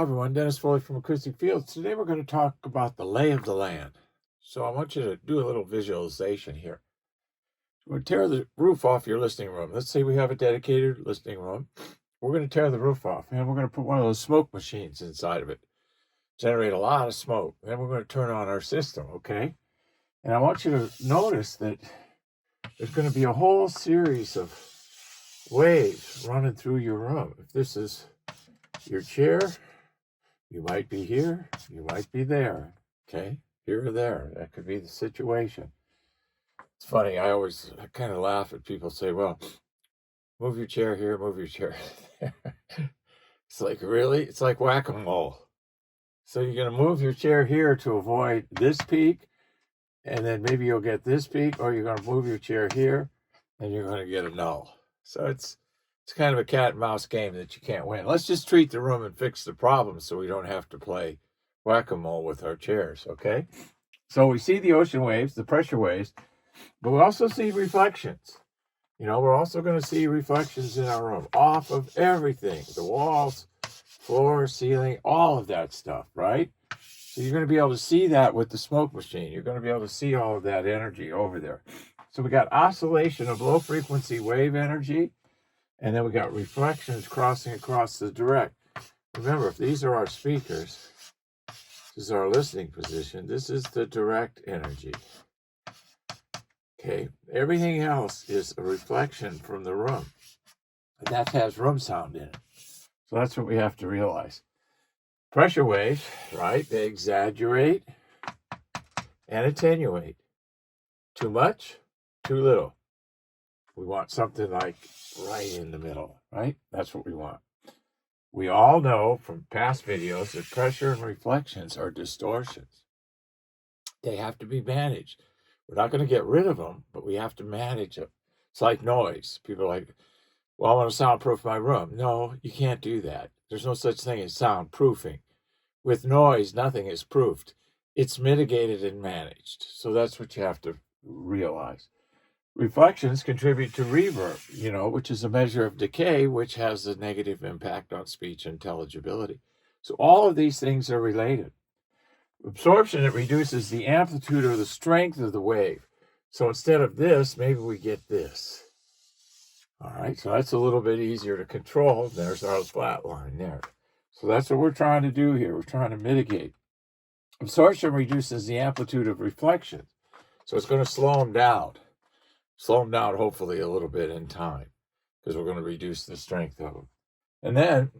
everyone, Dennis Foley from Acoustic Fields. Today we're going to talk about the lay of the land. So I want you to do a little visualization here. We're going to tear the roof off your listening room. Let's say we have a dedicated listening room. We're going to tear the roof off, and we're going to put one of those smoke machines inside of it. Generate a lot of smoke. Then we're going to turn on our system, okay? And I want you to notice that there's going to be a whole series of waves running through your room. If this is your chair, you might be here, you might be there, okay? Here or there, that could be the situation. It's funny, I kind of laugh at people say, well, move your chair here, move your chair there. It's like, really? It's like whack-a-mole. So you're going to move your chair here to avoid this peak, and then maybe you'll get this peak, or you're going to move your chair here, and you're going to get a null. So it's kind of a cat and mouse game that you can't win. Let's just treat the room and fix the problem so we don't have to play whack-a-mole with our chairs, okay? So we see the ocean waves, the pressure waves, but we also see reflections. You know, we're also going to see reflections in our room off of everything, the walls, floor, ceiling, all of that stuff, right? So you're going to be able to see that with the smoke machine. You're going to be able to see all of that energy over there. So we got oscillation of low frequency wave energy, and then we got reflections crossing across the direct. Remember, if these are our speakers, this is our listening position, this is the direct energy. Okay, everything else is a reflection from the room. And that has room sound in it. So that's what we have to realize. Pressure waves, right? They exaggerate and attenuate. Too much, too little. We want something like right in the middle, right? That's what we want. We all know from past videos that pressure and reflections are distortions. They have to be managed. We're not going to get rid of them, but we have to manage them. It's like noise. People are like, well, I want to soundproof my room. No, you can't do that. There's no such thing as soundproofing. With noise, nothing is proofed. It's mitigated and managed. So that's what you have to realize. Reflections contribute to reverb, which is a measure of decay, which has a negative impact on speech intelligibility. So all of these things are related. Absorption, it reduces the amplitude or the strength of the wave. So instead of this, maybe we get this. All right, so that's a little bit easier to control. There's our flat line there. So that's what we're trying to do here. We're trying to mitigate. Absorption reduces the amplitude of reflections. So it's going to slow them down. Slow them down, hopefully, a little bit in time, because we're going to reduce the strength of them. And then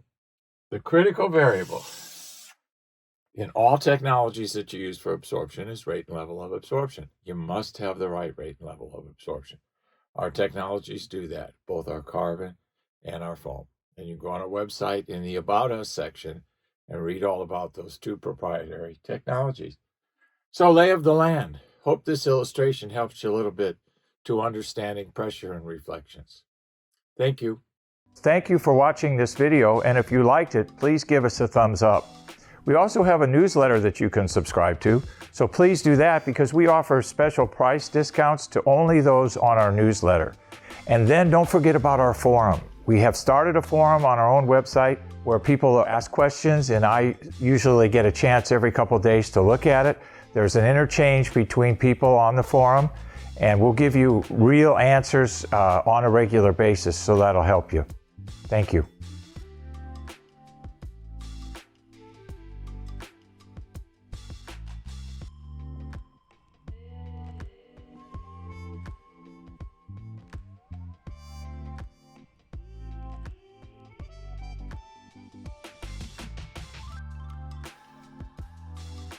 the critical variable in all technologies that you use for absorption is rate and level of absorption. You must have the right rate and level of absorption. Our technologies do that, both our carbon and our foam. And you go on our website in the About Us section and read all about those two proprietary technologies. So, lay of the land. Hope this illustration helps you a little bit to understanding pressure and reflections. Thank you. Thank you for watching this video, and if you liked it, please give us a thumbs up. We also have a newsletter that you can subscribe to, so please do that because we offer special price discounts to only those on our newsletter. And then don't forget about our forum. We have started a forum on our own website where people ask questions, and I usually get a chance every couple of days to look at it. There's an interchange between people on the forum, and we'll give you real answers on a regular basis, so that'll help you. Thank you.